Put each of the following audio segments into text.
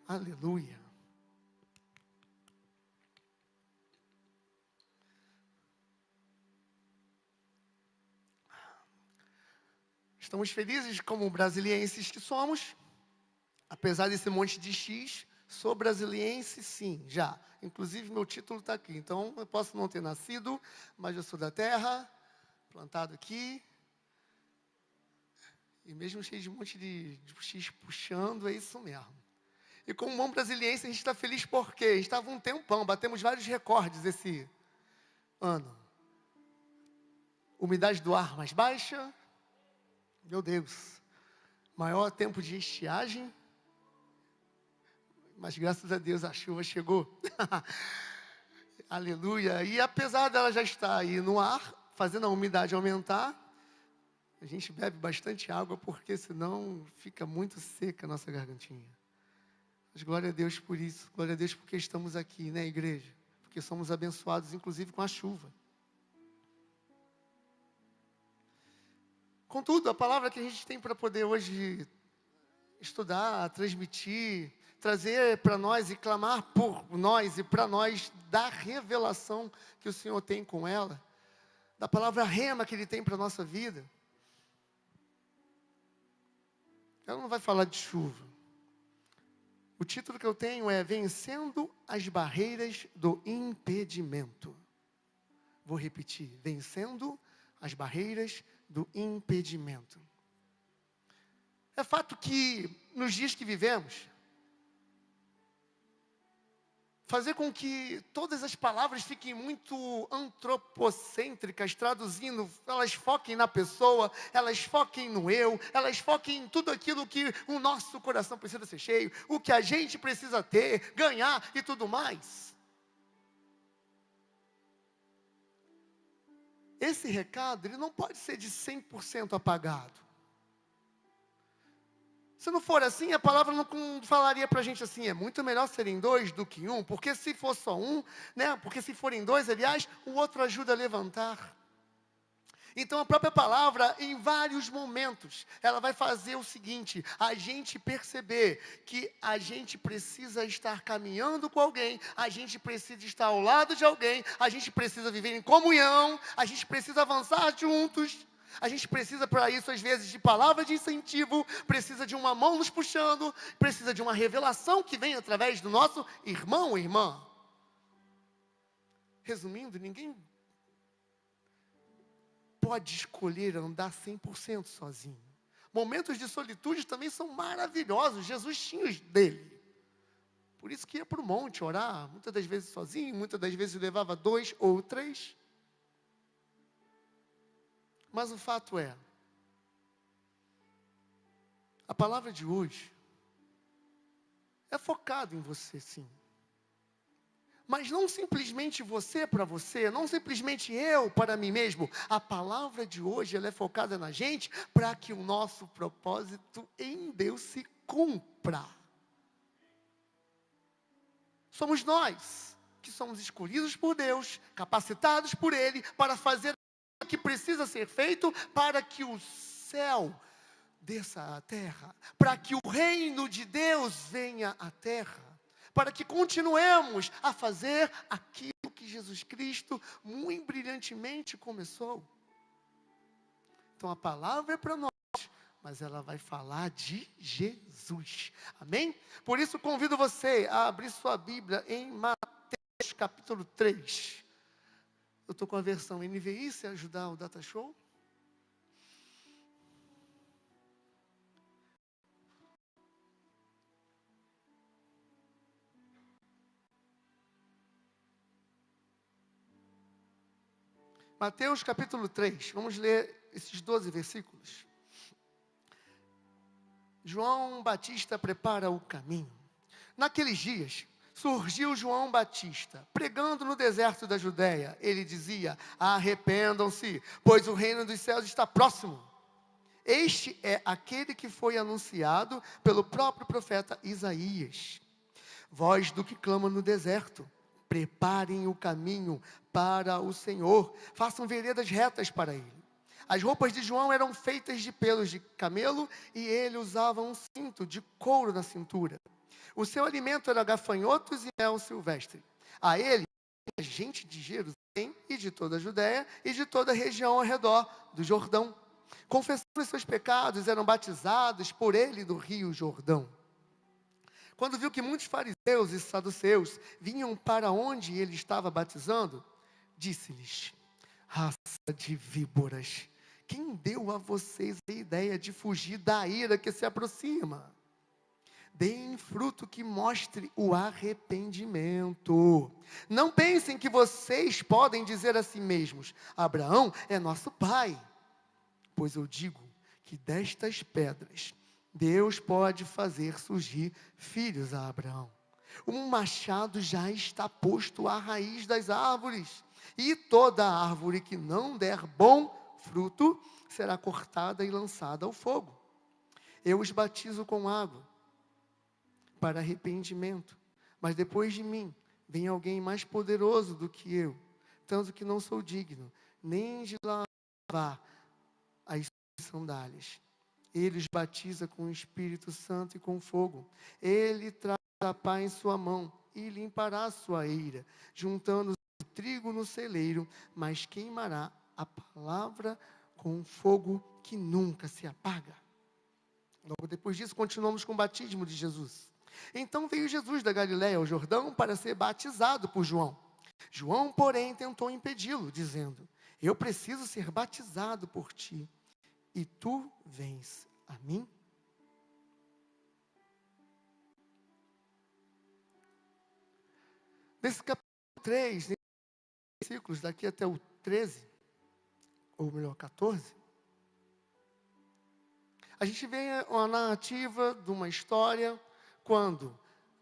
Aleluia. Estamos felizes como brasilienses que somos. Apesar desse monte de X, sou brasiliense sim, já. Inclusive meu título está aqui. Então eu posso não ter nascido, mas eu sou da terra, plantado aqui. E mesmo cheio de um monte de X puxando, é isso mesmo. E como bom brasiliense, a gente está feliz porque a gente estava um tempão, batemos vários recordes esse ano. Umidade do ar mais baixa. Meu Deus. Maior tempo de estiagem. Mas graças a Deus a chuva chegou. Aleluia. E apesar dela já estar aí no ar, fazendo a umidade aumentar, a gente bebe bastante água, porque senão fica muito seca a nossa gargantinha. Mas glória a Deus por isso. Glória a Deus porque estamos aqui, né, igreja? Porque somos abençoados, inclusive, com a chuva. Contudo, a palavra que a gente tem para poder hoje estudar, transmitir, trazer para nós e clamar por nós e para nós, da revelação que o Senhor tem com ela, da palavra rema que Ele tem para a nossa vida. Ela não vai falar de chuva. O título que eu tenho é Vencendo as Barreiras do Impedimento. Vou repetir, Vencendo as Barreiras do Impedimento. É fato que, nos dias que vivemos, fazer com que todas as palavras fiquem muito antropocêntricas, traduzindo, elas foquem na pessoa, elas foquem no eu, elas foquem em tudo aquilo que o nosso coração precisa ser cheio, o que a gente precisa ter, ganhar e tudo mais. Esse recado, ele não pode ser de 100% apagado. Se não for assim, a palavra não falaria para a gente assim, é muito melhor serem dois do que um, porque se for só um, né? Porque se forem dois, aliás, o outro ajuda a levantar. Então a própria palavra, em vários momentos, ela vai fazer o seguinte, a gente perceber que a gente precisa estar caminhando com alguém, a gente precisa estar ao lado de alguém, a gente precisa viver em comunhão, a gente precisa avançar juntos. A gente precisa para isso, às vezes, de palavras de incentivo, precisa de uma mão nos puxando, precisa de uma revelação que vem através do nosso irmão ou irmã. Resumindo, ninguém pode escolher andar 100% sozinho. Momentos de solitude também são maravilhosos. Jesus tinha os dele. Por isso que ia para o monte orar, muitas das vezes sozinho, muitas das vezes levava 2 ou 3. Mas o fato é, a palavra de hoje é focada em você, sim. Mas não simplesmente você para você, não simplesmente eu para mim mesmo. A palavra de hoje ela é focada na gente para que o nosso propósito em Deus se cumpra. Somos nós que somos escolhidos por Deus, capacitados por Ele para fazer o que precisa ser feito para que o céu desça à terra, para que o reino de Deus venha à terra. Para que continuemos a fazer aquilo que Jesus Cristo muito brilhantemente começou. Então a palavra é para nós, mas ela vai falar de Jesus. Amém? Por isso convido você a abrir sua Bíblia em Mateus capítulo 3. Eu estou com a versão NVI, se ajudar o Data Show. Mateus capítulo 3, vamos ler esses 12 versículos. João Batista prepara o caminho. Naqueles dias, surgiu João Batista, pregando no deserto da Judéia. Ele dizia, arrependam-se, pois o reino dos céus está próximo. Este é aquele que foi anunciado pelo próprio profeta Isaías. Voz do que clama no deserto. Preparem o caminho para o Senhor, façam veredas retas para Ele. As roupas de João eram feitas de pelos de camelo e ele usava um cinto de couro na cintura. O seu alimento era gafanhotos e mel silvestre. A ele, a gente de Jerusalém e de toda a Judéia e de toda a região ao redor do Jordão, confessando os seus pecados, eram batizados por ele do rio Jordão. Quando viu que muitos fariseus e saduceus vinham para onde ele estava batizando, disse-lhes: raça de víboras, quem deu a vocês a ideia de fugir da ira que se aproxima? Deem fruto que mostre o arrependimento. Não pensem que vocês podem dizer a si mesmos: Abraão é nosso pai. Pois eu digo que destas pedras Deus pode fazer surgir filhos a Abraão. Um machado já está posto à raiz das árvores, e toda árvore que não der bom fruto será cortada e lançada ao fogo. Eu os batizo com água para arrependimento, mas depois de mim vem alguém mais poderoso do que eu, tanto que não sou digno nem de lavar as sandálias. Ele os batiza com o Espírito Santo e com fogo. Ele traz a pá em sua mão e limpará a sua eira, juntando o trigo no celeiro, mas queimará a palavra com fogo que nunca se apaga. Logo depois disso, continuamos com o batismo de Jesus. Então veio Jesus da Galiléia ao Jordão para ser batizado por João. João, porém, tentou impedi-lo, dizendo: eu preciso ser batizado por ti, e tu vens a mim? Nesse capítulo 3, nesses versículos, daqui até o 13, ou melhor, 14, a gente vê uma narrativa de uma história quando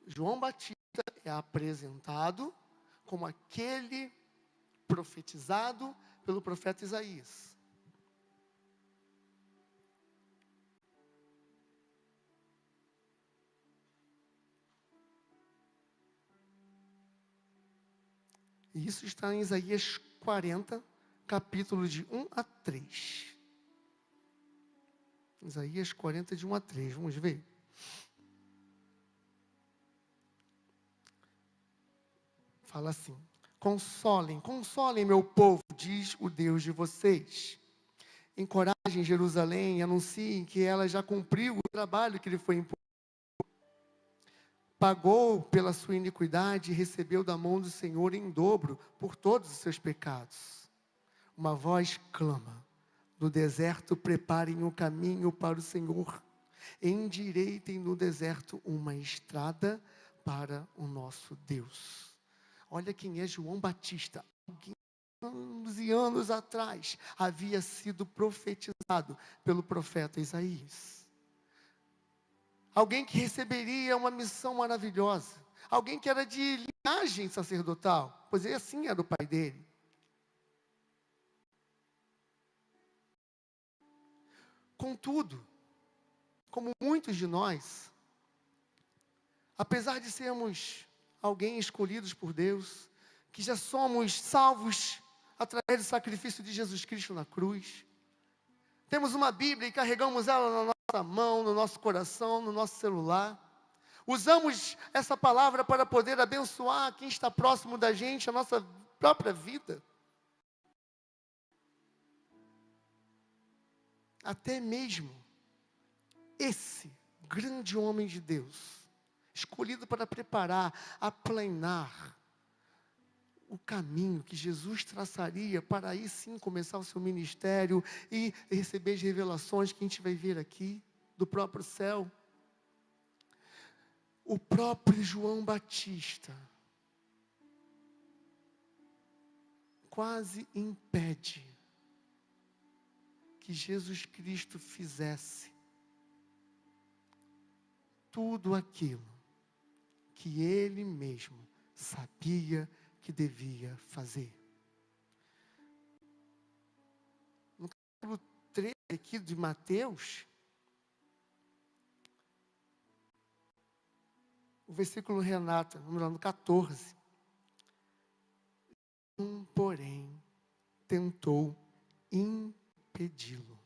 João Batista é apresentado como aquele profetizado pelo profeta Isaías. E isso está em Isaías 40, capítulo de 1 a 3. Isaías 40, de 1 a 3, vamos ver. Fala assim: consolem, consolem meu povo, diz o Deus de vocês. Encorajem Jerusalém e anunciem que ela já cumpriu o trabalho que lhe foi imposto. Pagou pela sua iniquidade e recebeu da mão do Senhor em dobro por todos os seus pecados. Uma voz clama: no deserto preparem o caminho para o Senhor, endireitem no deserto uma estrada para o nosso Deus. Olha quem é João Batista. Alguém, anos e anos atrás, havia sido profetizado pelo profeta Isaías. Alguém que receberia uma missão maravilhosa. Alguém que era de linhagem sacerdotal, pois ele assim era o pai dele. Contudo, como muitos de nós, apesar de sermos alguém escolhidos por Deus, que já somos salvos através do sacrifício de Jesus Cristo na cruz, temos uma Bíblia e carregamos ela na nossa mão, no nosso coração, no nosso celular. Usamos essa palavra para poder abençoar quem está próximo da gente, a nossa própria vida. Até mesmo esse grande homem de Deus, escolhido para preparar, aplanar o caminho que Jesus traçaria para aí sim começar o seu ministério e receber as revelações que a gente vai ver aqui, do próprio céu. O próprio João Batista quase impede que Jesus Cristo fizesse tudo aquilo que ele mesmo sabia que devia fazer. No capítulo 13 aqui de Mateus, o versículo Renata, vamos lá no 14. Porém, tentou impedi-lo.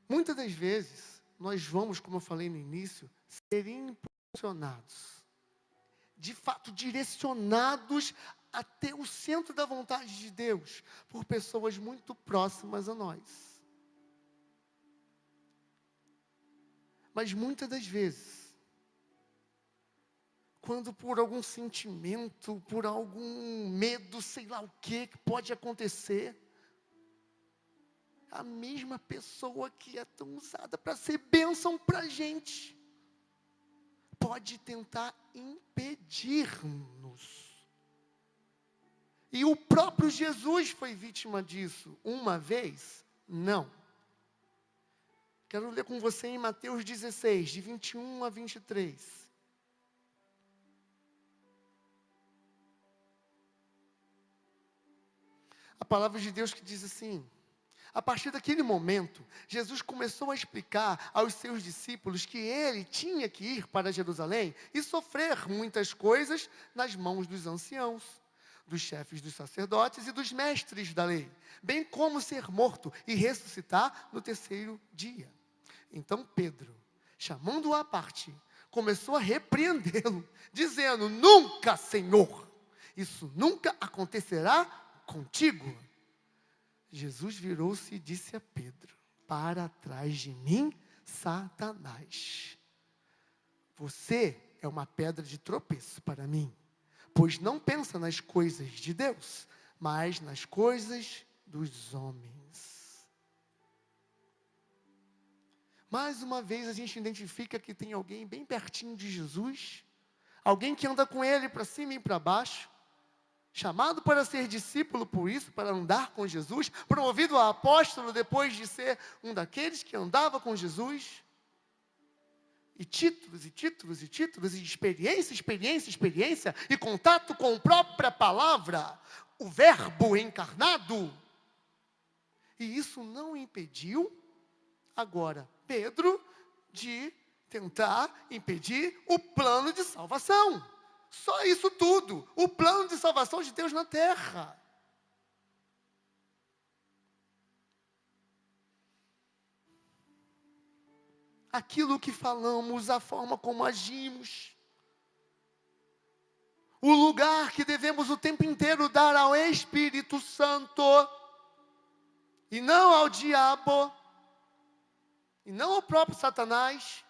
Muitas das vezes, nós vamos, como eu falei no início, ser impulsionados, de fato direcionados até o centro da vontade de Deus, por pessoas muito próximas a nós. Mas muitas das vezes, quando por algum sentimento, por algum medo, sei lá o que pode acontecer, a mesma pessoa que é tão usada para ser bênção para a gente, pode tentar impedir-nos. E o próprio Jesus foi vítima disso. Uma vez? Não. Quero ler com você em Mateus 16, de 21 a 23. A palavra de Deus que diz assim: a partir daquele momento, Jesus começou a explicar aos seus discípulos que ele tinha que ir para Jerusalém e sofrer muitas coisas nas mãos dos anciãos, dos chefes dos sacerdotes e dos mestres da lei, bem como ser morto e ressuscitar no terceiro dia. Então Pedro, chamando-o à parte, começou a repreendê-lo, dizendo: nunca, Senhor, isso nunca acontecerá contigo. Jesus virou-se e disse a Pedro: para trás de mim, Satanás. Você é uma pedra de tropeço para mim, pois não pensa nas coisas de Deus, mas nas coisas dos homens. Mais uma vez a gente identifica que tem alguém bem pertinho de Jesus, alguém que anda com ele para cima e para baixo, chamado para ser discípulo por isso, para andar com Jesus, promovido a apóstolo depois de ser um daqueles que andava com Jesus. E títulos, e títulos, e títulos, e experiência, experiência, experiência, e contato com a própria palavra, o verbo encarnado. E isso não impediu, agora, Pedro, de tentar impedir o plano de salvação. Só isso tudo, o plano de salvação de Deus na terra. Aquilo que falamos, a forma como agimos, o lugar que devemos o tempo inteiro dar ao Espírito Santo, e não ao diabo, e não ao próprio Satanás,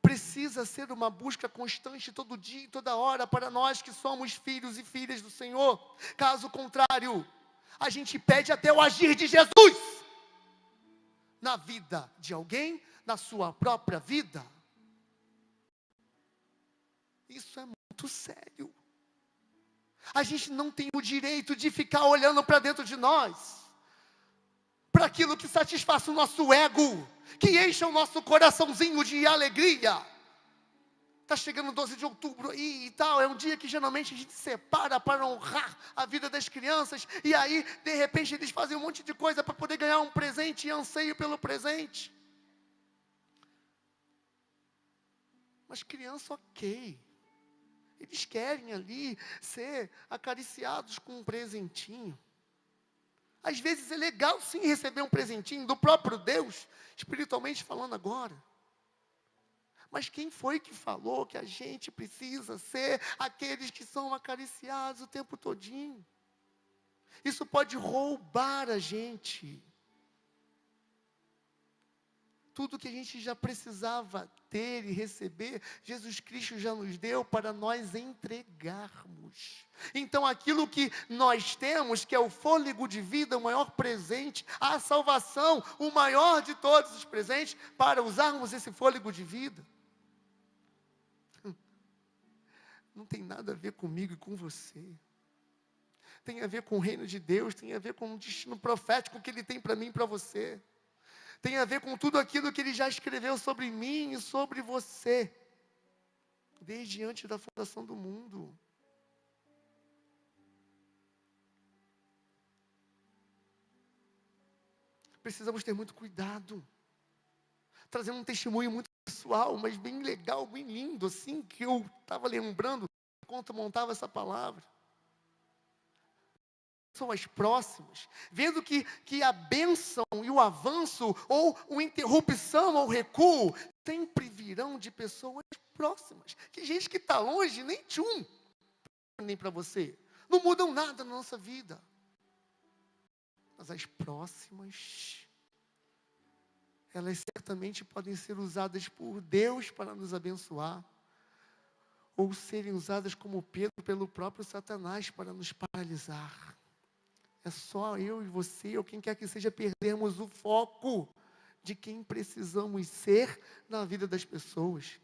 precisa ser uma busca constante todo dia e toda hora para nós que somos filhos e filhas do Senhor. Caso contrário, a gente pede até o agir de Jesus na vida de alguém, na sua própria vida. Isso é muito sério. A gente não tem o direito de ficar olhando para dentro de nós, para aquilo que satisfaça o nosso ego, que encha o nosso coraçãozinho de alegria. Está chegando 12 de outubro aí e tal, é um dia que geralmente a gente separa para honrar a vida das crianças, e aí, de repente, eles fazem um monte de coisa para poder ganhar um presente e anseio pelo presente. Mas criança, ok. Eles querem ali ser acariciados com um presentinho. Às vezes é legal sim receber um presentinho do próprio Deus, espiritualmente falando agora. Mas quem foi que falou que a gente precisa ser aqueles que são acariciados o tempo todinho? Isso pode roubar a gente. Tudo que a gente já precisava ter e receber, Jesus Cristo já nos deu para nós entregarmos. Então aquilo que nós temos, que é o fôlego de vida, o maior presente, a salvação, o maior de todos os presentes, para usarmos esse fôlego de vida, não tem nada a ver comigo e com você. Tem a ver com o reino de Deus, tem a ver com o destino profético que Ele tem para mim e para você. Tem a ver com tudo aquilo que Ele já escreveu sobre mim e sobre você, desde antes da fundação do mundo. Precisamos ter muito cuidado. Trazendo um testemunho muito pessoal, mas bem legal, bem lindo, assim, que eu estava lembrando enquanto montava essa palavra. pessoas próximas, vendo que a bênção e o avanço, ou a interrupção ou recuo, sempre virão de pessoas próximas. Que gente que está longe, nem tchum, nem para você. Não mudam nada na nossa vida. Mas as próximas, elas certamente podem ser usadas por Deus para nos abençoar, ou serem usadas como Pedro pelo próprio Satanás para nos paralisar. É só eu e você, ou quem quer que seja, perdermos o foco de quem precisamos ser na vida das pessoas.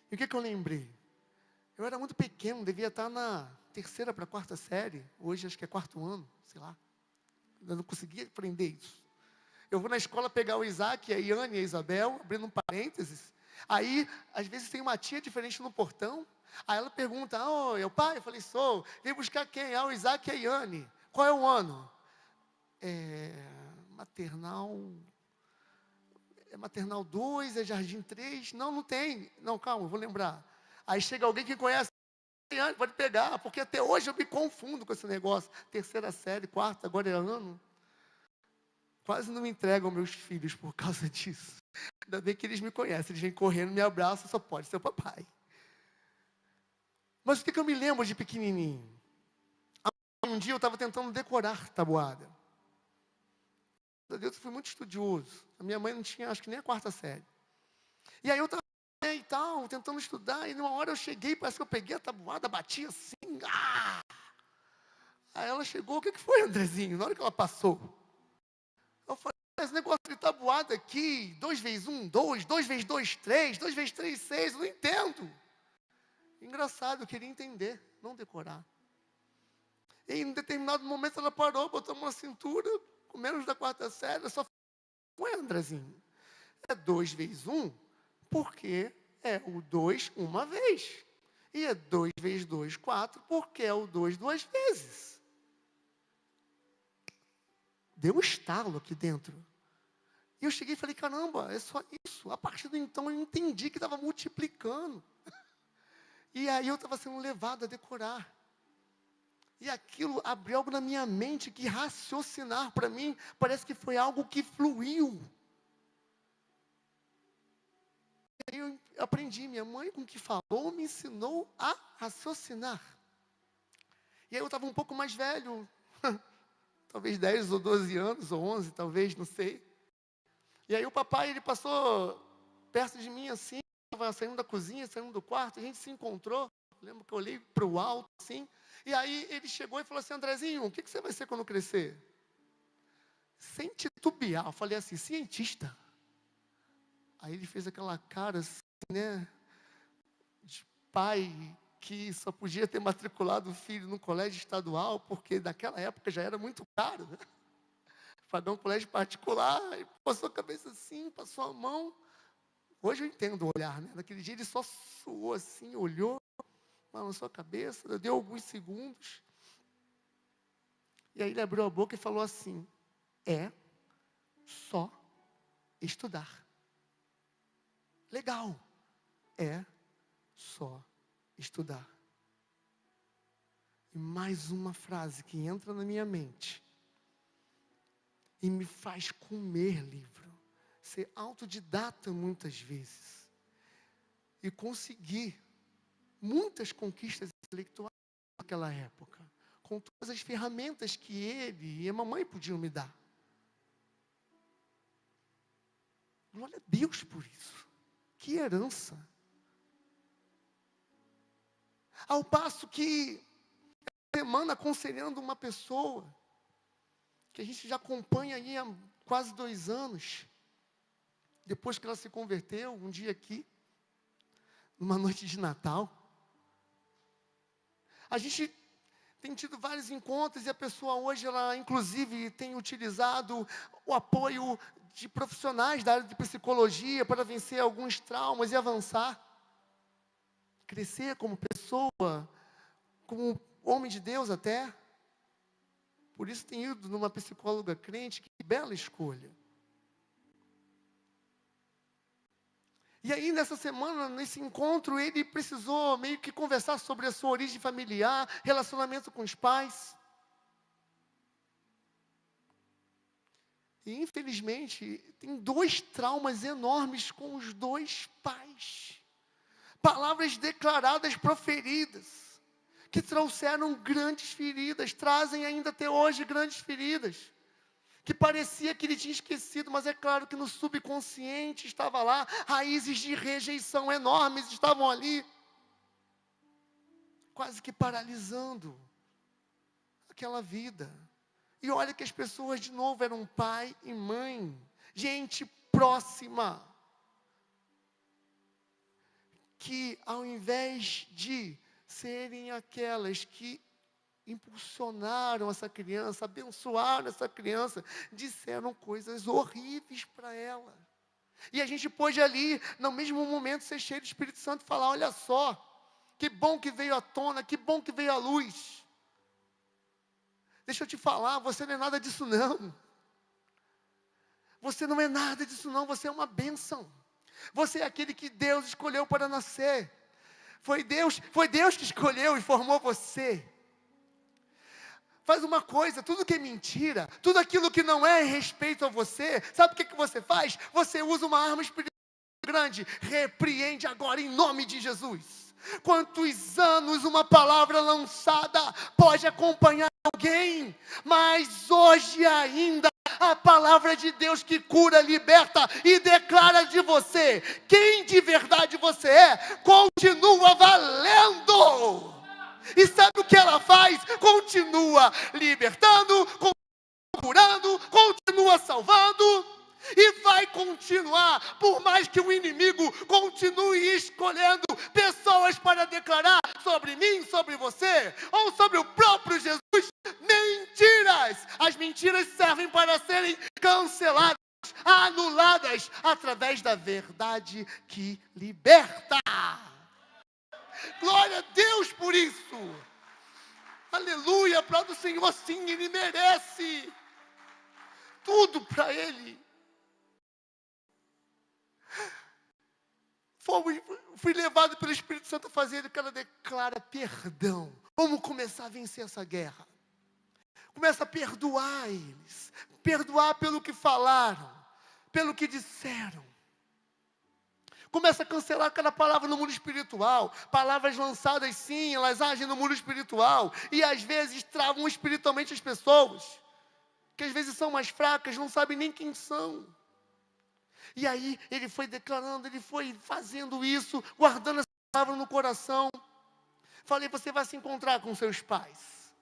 E o que eu lembrei? Eu era muito pequeno, devia estar na 3ª para a 4ª série, hoje acho que é 4º ano, sei lá. Eu não conseguia aprender isso. Eu vou na escola pegar o Isaac, a Iane e a Isabel, abrindo um parênteses. Aí, às vezes tem uma tia diferente no portão. Aí ela pergunta, é o pai? Eu falei, sou. Vem buscar quem? O Isaac e a Iane. Qual é o ano? Maternal... maternal 2, é jardim 3. Não tem. Não, calma, eu vou lembrar. Aí chega alguém que conhece. Pode pegar, porque até hoje eu me confundo com esse negócio. 3ª série, 4ª, agora é ano. Quase não me entregam meus filhos por causa disso. Ainda bem que eles me conhecem, eles vêm correndo, me abraçam, só pode ser o papai. Mas o que eu me lembro de pequenininho? Um dia eu estava tentando decorar tabuada. Eu fui muito estudioso. A minha mãe não tinha, acho que nem a 4ª série. E aí eu estava e tal, tentando estudar, e numa hora eu cheguei, parece que eu peguei a tabuada, bati assim. Aí ela chegou, o que foi, Andrezinho? Na hora que ela passou, eu falei, esse negócio de tabuada aqui, 2 × 1, 2, 2 × 2, 3, 2 × 3, 6, eu não entendo. Engraçado, eu queria entender, não decorar. E em determinado momento ela parou, botou a mão na cintura, com menos da 4ª série, eu só falei, Andrezinho, é 2 × 1, porque é o 2 uma vez. E é 2 × 2, 4, porque é o 2 2 vezes. Deu um estalo aqui dentro. E eu cheguei e falei, caramba, é só isso. A partir de então eu entendi que estava multiplicando. E aí eu estava sendo levado a decorar. E aquilo abriu algo na minha mente, que raciocinar para mim parece que foi algo que fluiu. E aí eu aprendi, minha mãe com o que falou me ensinou a raciocinar. E aí eu estava um pouco mais velho, talvez 10 ou 12 anos, ou 11 talvez, não sei. E aí o papai, ele passou perto de mim assim, estava saindo da cozinha, saindo do quarto, a gente se encontrou. Lembro que eu olhei para o alto assim, e aí ele chegou e falou assim, Andrezinho, o que você vai ser quando crescer? Sem titubear, eu falei assim, cientista. Aí ele fez aquela cara assim, né, de pai que só podia ter matriculado o filho no colégio estadual, porque naquela época já era muito caro, né? Pagar um colégio particular, e passou a cabeça assim, passou a mão. Hoje eu entendo o olhar, né? Naquele dia ele só suou assim, olhou, balançou a cabeça, deu alguns segundos. E aí ele abriu a boca e falou assim, é só estudar. Legal, é só estudar. E mais uma frase que entra na minha mente e me faz comer livro, ser autodidata muitas vezes, e conseguir muitas conquistas intelectuais naquela época, com todas as ferramentas que ele e a mamãe podiam me dar. Glória a Deus por isso. Que herança. Ao passo que, semana aconselhando uma pessoa, que a gente já acompanha aí há quase 2 anos, depois que ela se converteu, um dia aqui, numa noite de Natal. A gente tem tido vários encontros e a pessoa hoje, ela inclusive tem utilizado o apoio de profissionais da área de psicologia para vencer alguns traumas e avançar. Crescer como pessoa, como homem de Deus até. Por isso tem ido numa psicóloga crente, que bela escolha. E aí, nessa semana, nesse encontro, ele precisou meio que conversar sobre a sua origem familiar, relacionamento com os pais. E, infelizmente, tem 2 traumas enormes com os 2 pais. Palavras declaradas, proferidas, que trouxeram grandes feridas, trazem ainda até hoje grandes feridas. Que parecia que ele tinha esquecido, mas é claro que no subconsciente estava lá, raízes de rejeição enormes estavam ali, quase que paralisando aquela vida. E olha que as pessoas de novo eram pai e mãe, gente próxima, que ao invés de serem aquelas que impulsionaram essa criança, abençoaram essa criança, disseram coisas horríveis para ela. E a gente pôde ali, no mesmo momento, ser cheio do Espírito Santo e falar: olha só, que bom que veio à tona, que bom que veio à luz. Deixa eu te falar, você não é nada disso não. Você não é nada disso não, você é uma bênção. Você é aquele que Deus escolheu para nascer. Foi Deus que escolheu e formou você. Faz uma coisa, tudo que é mentira, tudo aquilo que não é em respeito a você, sabe o que você faz? Você usa uma arma espiritual grande, repreende agora em nome de Jesus. Quantos anos uma palavra lançada pode acompanhar alguém, mas hoje ainda a palavra de Deus que cura, liberta e declara de você quem de verdade você é, continua valendo. E sabe o que ela faz? Continua libertando, continua curando, continua salvando. E vai continuar, por mais que o inimigo continue escolhendo pessoas para declarar sobre mim, sobre você, ou sobre o próprio Jesus, mentiras. As mentiras servem para serem canceladas, anuladas, através da verdade que liberta. Glória a Deus por isso. Aleluia, para o Senhor sim, Ele merece tudo para Ele. Fui levado pelo Espírito Santo a fazer o que ela declara perdão. Vamos começar a vencer essa guerra. Começa a perdoar eles. Perdoar pelo que falaram, pelo que disseram. Começa a cancelar cada palavra no mundo espiritual. Palavras lançadas sim, elas agem no mundo espiritual. E às vezes travam espiritualmente as pessoas. Que às vezes são mais fracas, não sabem nem quem são. E aí ele foi declarando, ele foi fazendo isso, guardando essa palavra no coração. Falei, você vai se encontrar com seus pais.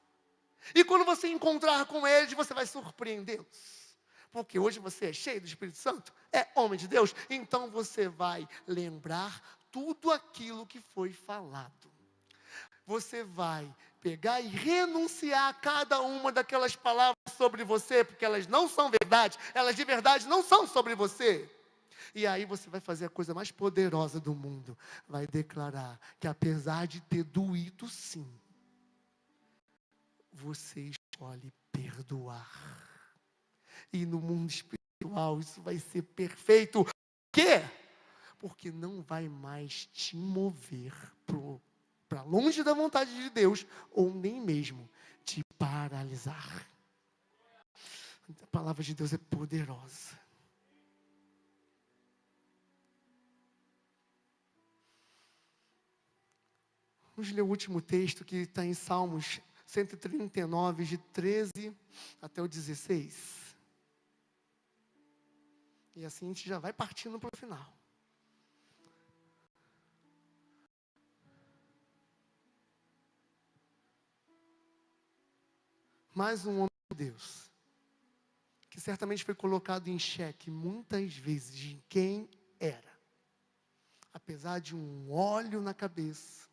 E quando você encontrar com eles, você vai surpreendê-los. Porque hoje você é cheio do Espírito Santo, é homem de Deus, então você vai lembrar tudo aquilo que foi falado. Você vai pegar e renunciar a cada uma daquelas palavras sobre você, porque elas não são verdade, elas de verdade não são sobre você. E aí você vai fazer a coisa mais poderosa do mundo, vai declarar que apesar de ter doído sim, você escolhe perdoar. E no mundo espiritual isso vai ser perfeito. Por quê? Porque não vai mais te mover para longe da vontade de Deus, ou nem mesmo te paralisar. A palavra de Deus é poderosa. Vamos ler o último texto que está em Salmos 139, de 13 até o 16. E assim a gente já vai partindo para o final. Mais um homem de Deus, que certamente foi colocado em xeque muitas vezes de quem era. Apesar de um óleo na cabeça,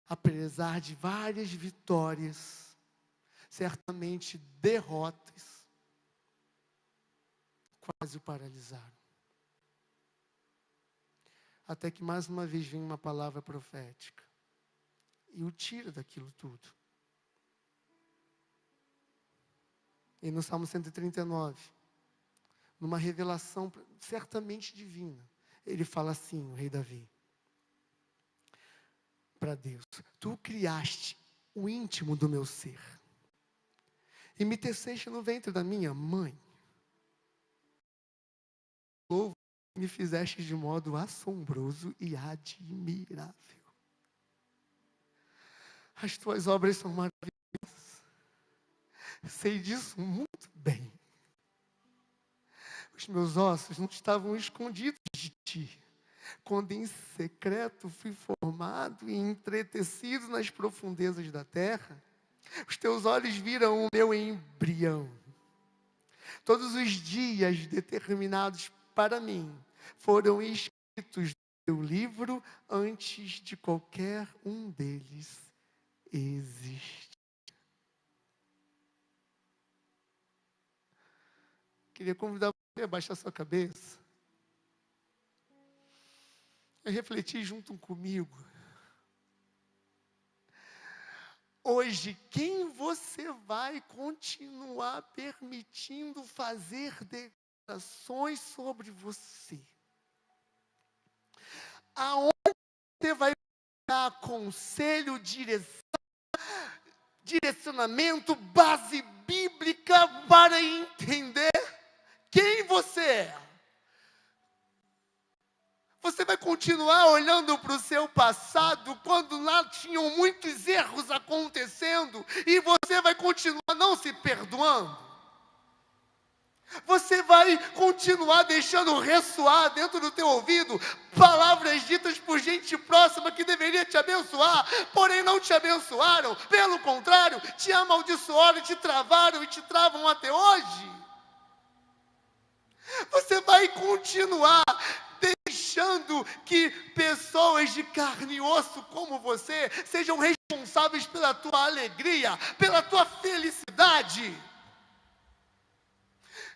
apesar de várias vitórias, certamente derrotas, quase o paralisaram. Até que mais uma vez vem uma palavra profética e o tira daquilo tudo. E no Salmo 139, numa revelação certamente divina, Ele fala assim, o rei Davi, para Deus: tu criaste o íntimo do meu ser, e me teceste no ventre da minha mãe. Louvo, me fizeste de modo assombroso e admirável. As tuas obras são maravilhosas. Sei disso muito bem. Os meus ossos não estavam escondidos de ti, quando em secreto fui formado e entretecido nas profundezas da terra. Os teus olhos viram o meu embrião. Todos os dias determinados para mim foram escritos no teu livro antes de qualquer um deles existir. Queria convidar você a baixar sua cabeça e refletir junto comigo. Hoje, quem você vai continuar permitindo fazer declarações sobre você? Aonde você vai dar conselho, direcionamento, base bíblica para entender quem você é? Você vai continuar olhando para o seu passado, quando lá tinham muitos erros acontecendo, e você vai continuar não se perdoando? Você vai continuar deixando ressoar dentro do teu ouvido palavras ditas por gente próxima que deveria te abençoar, porém não te abençoaram, pelo contrário, te amaldiçoaram, te travaram e te travam até hoje? Você vai continuar deixando que pessoas de carne e osso como você sejam responsáveis pela tua alegria, pela tua felicidade?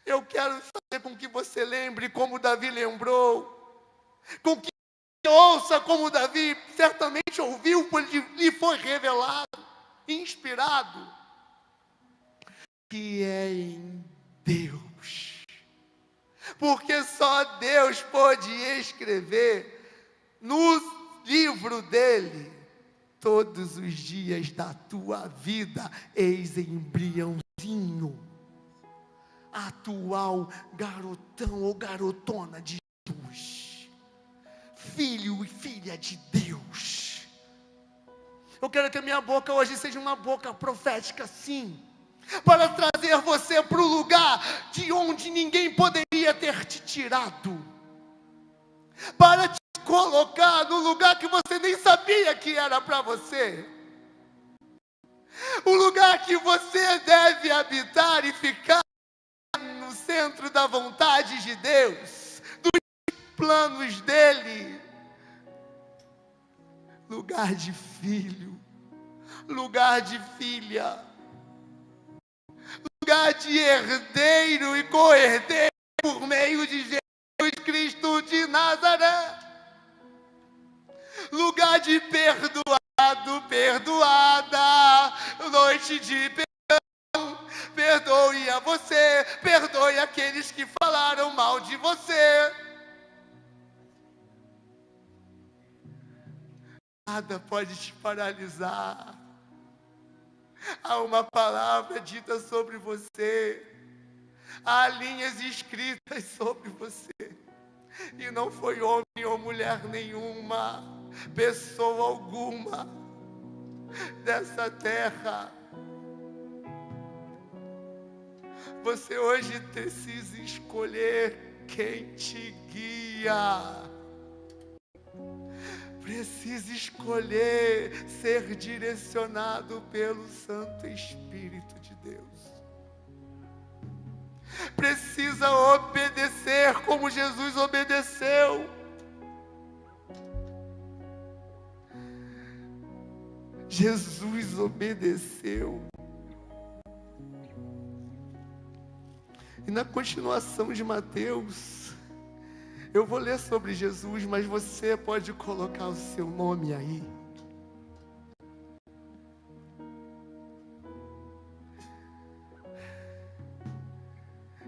Eu quero fazer com que você lembre como Davi lembrou, com que ouça como Davi certamente ouviu, porque lhe foi revelado, inspirado, que é em Deus. Porque só Deus pode escrever no livro dele: todos os dias da tua vida, eis embriãozinho, atual garotão ou garotona de Jesus, filho e filha de Deus. Eu quero que a minha boca hoje seja uma boca profética, sim, para trazer você para o lugar de onde ninguém poderia ter te tirado, para te colocar no lugar que você nem sabia que era para você, o lugar que você deve habitar e ficar no centro da vontade de Deus, dos planos dele, lugar de filho, lugar de filha, lugar de herdeiro e co-herdeiro por meio de Jesus Cristo de Nazaré, lugar de perdoado, perdoada, noite de perdão. Perdoe a você, perdoe aqueles que falaram mal de você. Nada pode te paralisar. Há uma palavra dita sobre você, há linhas escritas sobre você, e não foi homem ou mulher nenhuma, pessoa alguma dessa terra. Você hoje precisa escolher quem te guia. Precisa escolher ser direcionado pelo Santo Espírito de Deus. Precisa obedecer como Jesus obedeceu. Jesus obedeceu. E na continuação de Mateus, eu vou ler sobre Jesus, mas você pode colocar o seu nome aí.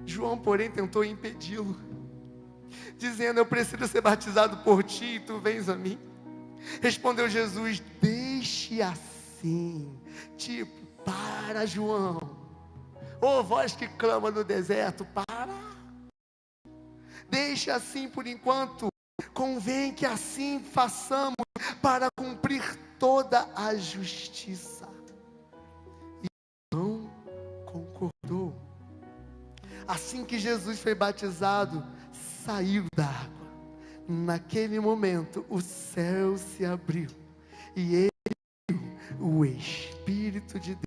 João, porém, tentou impedi-lo, dizendo: eu preciso ser batizado por ti e tu vens a mim? Respondeu Jesus: deixe assim. Tipo, para, João. Ô voz que clama no deserto, para. Deixe assim por enquanto. Convém que assim façamos para cumprir toda a justiça. E João concordou. Assim que Jesus foi batizado, saiu da água. Naquele momento, o céu se abriu e ele viu o Espírito de Deus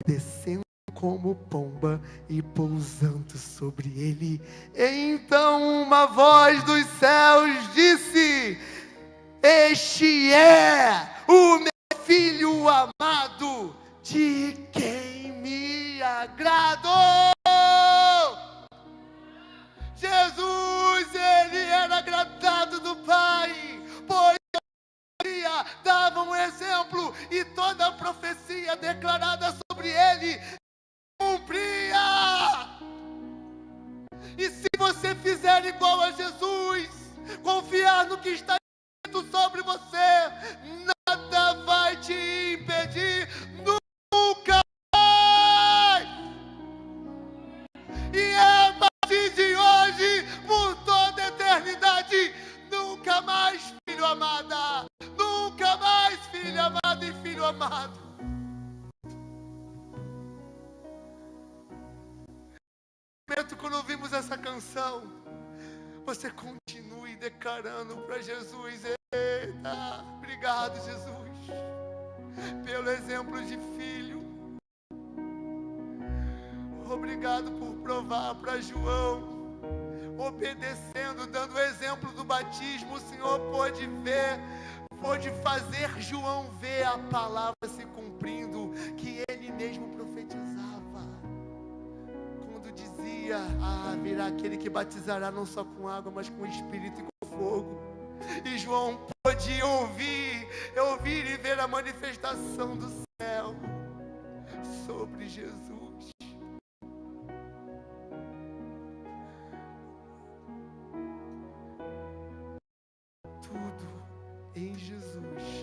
descendo como pomba e pousando sobre ele. Então uma voz dos céus disse: este é o meu filho amado, de quem me agrado. Jesus, ele era agradado do Pai, pois dava um exemplo e toda a profecia declarada sobre ele cumpria. E se você fizer igual a Jesus, confiar no que está escrito sobre você, nada vai te impedir, nunca mais. E é a partir de hoje, por toda a eternidade, nunca mais, filho amada, nunca mais, filho amado e filho amado. Quando ouvimos essa canção, você continue declarando para Jesus: eita, obrigado, Jesus, pelo exemplo de filho. Obrigado por provar para João, obedecendo, dando o exemplo do batismo. O Senhor pôde fazer João ver a palavra se cumprindo, que ele mesmo profetizava. Dizia: virá aquele que batizará não só com água, mas com Espírito e com fogo. E João pôde ouvir e ver a manifestação do céu sobre Jesus. Tudo em Jesus